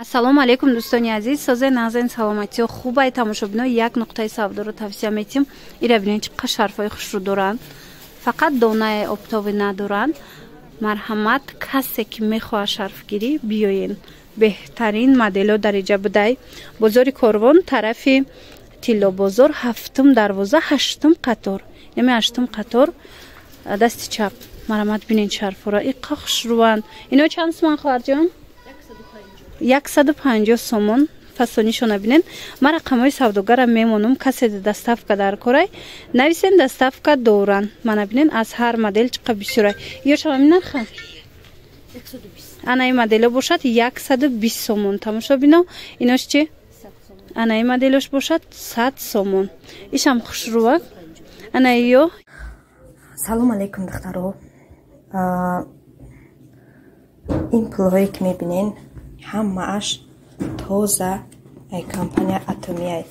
ассалому алейкум дӯстони азиз, созаи назани саломатиё хубай тамошобино як нуқтаи савдоро тавсия метим. Ира бинен чӣ қадar шарфҳои хушрӯ доранд, фақат донаи обтовӣ надоранд. Марҳамат, касе ки мехоҳад шарфгирӣ биёен, беҳтарин моделҳо дар иҷа будай. Бозори Корвон, тарафи Тилло бозор, 7-ум дарвоза, 8-ум қатор. Яъне 8-ум қатор, дасти чап. Марҳамат, бинен шарфҳоро, иққа хушрӯанд. Ино чанд сомон хоҳарҷон? 150 сомон. Фасонишона бинен. Ман рақамҳои савдогарам мемонам. Касе доставка дар корай, нависен доставка доранд. Мана бинен аз ҳар модел чӣ қадar бисёрай. Ё шама минарха? 120. Ана ин модело бошад 120 сомон. Тамошо бино. Инош чи? Ана ин моделош бошад 100 сомон. Ишам хушрӯа. Ана ё. Салом алейкум духтаро. Ин пулҳое ки мебинен ҳамааш тоза ай компания Атомия.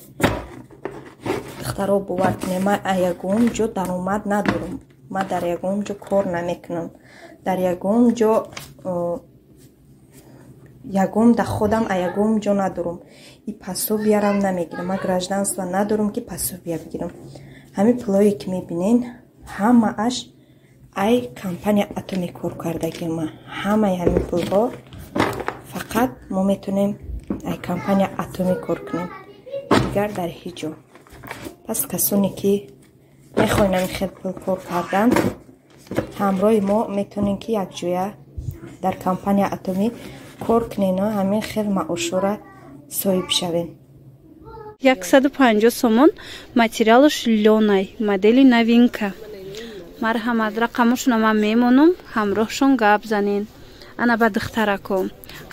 Духтаро бовар кунед, ман ягон ҷо даромад надорам. Ман дар ягон ҷо кор намекунам. Дар ягон ҷо ягон да ходам ягон ҷо надорам. И пособиярам намегирам. Ман гражданство надорам ки пособия бигирам. Ҳамин пулҳое ки мебинен ҳамааш ай компания Атоми кор кардаги ма. Ҳамаи ҳамин пулҳо фақат мо метонем ай компания Атоми кор кунем. Дигар дар ҳеҷ ҷо. Пас касоне ки мехоҳен ҳамин хел пул кор кардан, ҳамроҳи мо метонем ки якҷоя дар компания Атоми кор кунем, ҳамин хел маошора соҳиб шавем. 150 сомон. Материалош лёнай, модели новинка. Марҳамат, рақамошона ман мемонам, ҳамроҳшон гап занен. Ана ба духтарако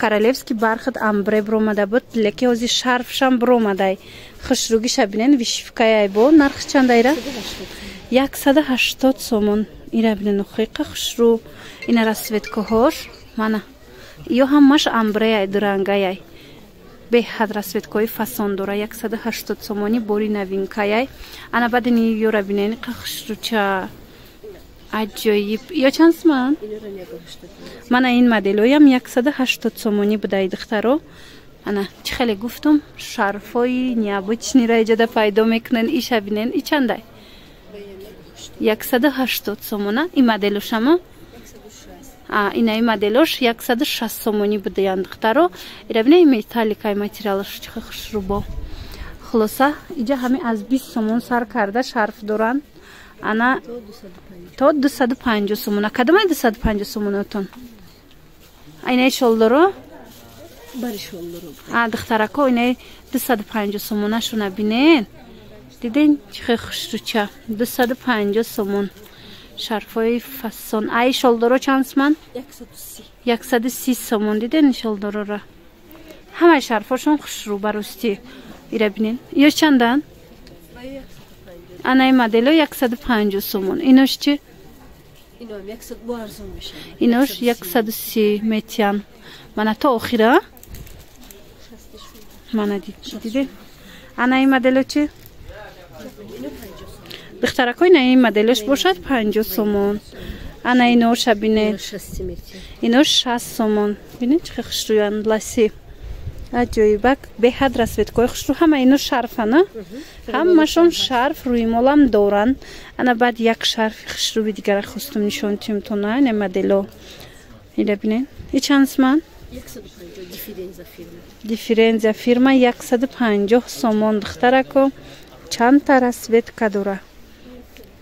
королевский бархат амбре бромада буд, леки ҳози шарфшам бромадай. Хушрӯгиша бинен вишифкаяй бо. Нархи чанд ира? 180 сомон. Ира бинен хиқа хушрӯ. Ина расветкаҳош мана. Ё ҳамаш амбреяй дурангаяй. Беҳад расветкаҳои фасон дора. 180 сомони бори новинкаяй. Ана бадини ёра бинен иқа хушрӯча. Аҷоиб. Ё чанд сомон? Мана ин моделоям 180 сомони будаи духтаро. Ана чӣ хеле гуфтум, шарфҳои необычниро иҷода пайдо мекунен. Иша бинен, и чандай? 180 сомона. Ин моделошама? Ина ин моделош 160 сомони будаянд духтаро. Ира бинен ин металликаи материалош чӣ хеле хушрӯбо. Хулоса, иҷа ҳамин аз 20 сомон сар карда шарф доранд. Ана то 250 сомон. Кадомай 250 сомонотон? Айнаи шолдоро? Бари шолдоро. Духтарако айнаи 250 сомонашона бинен. Диден чӣ хеле хушрӯча. 250 сомон. Шарфҳои фасон. Ай шолдоро чанд сомон? 130 сомон. Диден шолдорора. Ҳамаи шарфҳошон хушрӯ баростӣ. Ира бинен. Ё чандан? Анаи модело 150 сомон. Инош чи? Инош 130 метиян. Мана то охира? Мана диде. Анаи модело чи? Духтарако инаи моделош бошад 50 сомон. Ана иноша бинен. Инош 60 сомон. Бинен чӣ хушрӯянд ласи. Аҷоибак, беҳад расветкаҳои хушрӯ. Ҳама ино шарфана. Ҳамашон шарф рӯймолам доранд. Ана баъд як шарфи хушрӯи дигара хостум нишонтим то на ин модело. Ира бинен. И чанд сомон? 150 дифферензия фирма 150 сомон. Духтарако чандта расветка дора.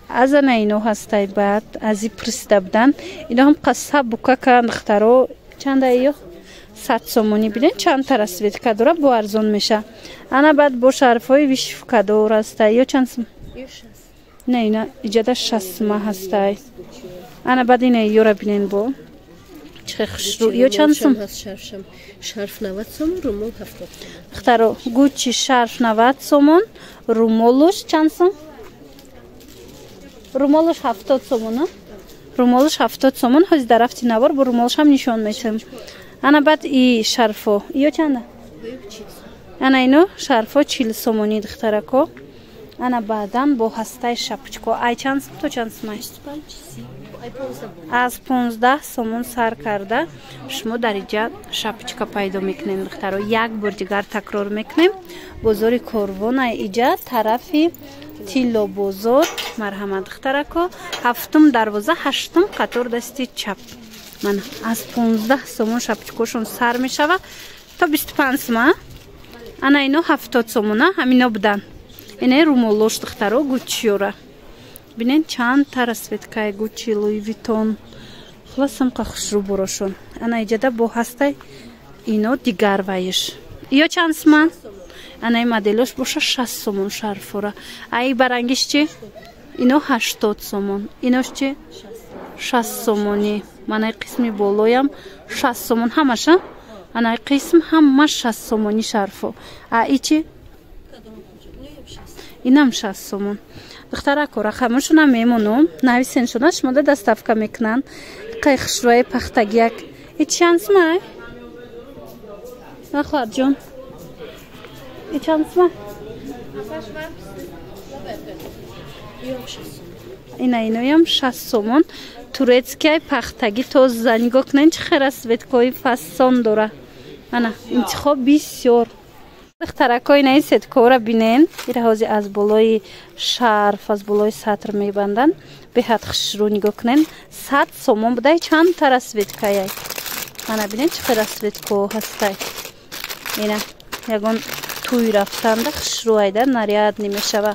Аз ана ино ҳастай баъд ази пурсида будан. Ино ҳам қасса бука кан духтаро. Чанда ё? 100 сомони бинен чандта расветка дора, бо арзон меша. Ана баъд бо шарфҳои вишифкадор ҳастай. Ё чанд сомон? Не, ина иҷода 60 сомон ҳастай. Ана баъд ина ёра бинен бо. Чӣ хеле хушрӯ. Ё чанд сомон? Шарф 90 сомон, румол 70 сомон. Духтаро, Гуччи шарф 90 сомон, румолош чанд сомон? Румолош 70 сомон. Румолош 70 сомон. ҳози дарафти навор бо румолош ҳам нишон метем. Ана баъд и шарфо. Ё чанда? Ана ино шарфо 40 сомони духтарако. Ана баъдан бо ҳастаи шапочко. Ай чанд сом то чанд сом? аз 15 сомон сар карда шумо дар инҷа шапочка пайдо мекунем духтаро. як бор дигар такрор мекунем. бозори корвона инҷа тарафи тилло бозор. марҳамат духтарако, 7-ум дарвоза 8-ум қатор дасти чап. мана аз 15 сомон шапочкашон сар мешавад то 25 сома. ана ино 70 сомона ҳамино будан. инаи румолош духтаро гуччиёра. бинен чанд та расветкаи гуччи Луи Виттон. хулосам хушрӯ борошон. ана иҷада бо ҳастай ино дигар вайш. ё чанд сома? анаи моделош боша 60 сомон шарфора. аи барангиш чи? ино 80 сомон. инош чи? 60 сомони. манаи қисми болоям 60 сомон ҳамаша. анаи қисм ҳама 60 сомони шарфо. аи чи? инам 60 сомон. духтарако рақамашона мемонам. нависен шуда шумода доставка мекунанд. қай хушрӯи пахтагияк. и чанд сома? ахладҷон. и чанд сома? ина иноям 60 сомон. турецкияи пахтагӣ то занигоҳ кунен чӣ хел светкои фасон дора. ана интихоб бисёр. духтарако инаи сеткора бинен. ираҳози аз болои шарф аз болои сатр мебанданд. беҳад хушрӯ нигоҳ кунен. 100 сомон будай чанд та расветкаяй. ана бинен чӣ хел расветко ҳастай. ина ягон туй рафтанда хушрӯ айда наряд намешава.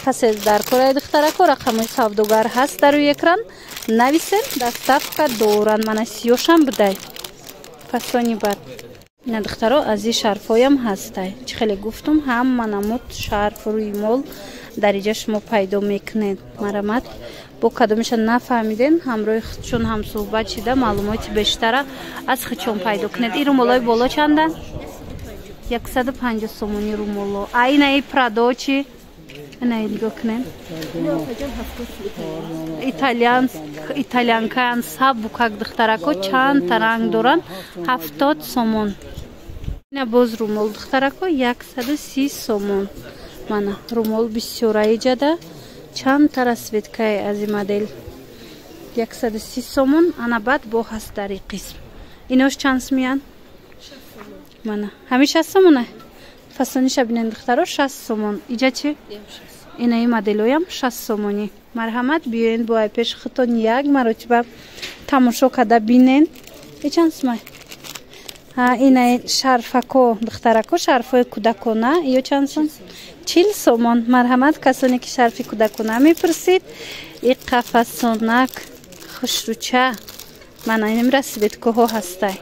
пасез дар кораи духтарако рақамои савдогар ҳаст дар рӯи экран. нависен доставка доранд. мана сиёшам будай. фасони бад. ина духтаро аз и шарфоям ҳастай. чӣ хеле гуфтум ҳама намуд шарф рӯи мол дар инҷа шумо пайдо мекунед. марамат бо кадомиша нафаҳмиден ҳамроҳи худшон ҳамсӯҳбат шида маълумоти бештара аз худшон пайдо кунед. ин румолои боло чанда? 150 сомони румоло. а инаи прадо чи? инаи нигоҳ кунед. итальянкаян сабукак духтарако чанд та ранг доранд. 70 сомон. ина боз румол духтарако 130 сомон. мана румол бисёра иҷада чанд та расветкаи аз и модел 130 сомон. ана баъд бо ҳаст дар и қисм. инош чанд сомиян? мана ҳами 60 сомона. фасониша бинен духтаро 60 сомон. иҷа чи? инаи моделоям 60 сомони. марҳамат биёен бо айпеши худтон як маротиба тамошо карда бинен. и чанд сома? инаи шарфако духтарако шарфои кӯдакона. ё чанд сом? 40 сомон. марҳамат касоне ки шарфи кӯдакона мепурсид. и қафасонак хушрӯча. мана инамира светкоҳо ҳастай.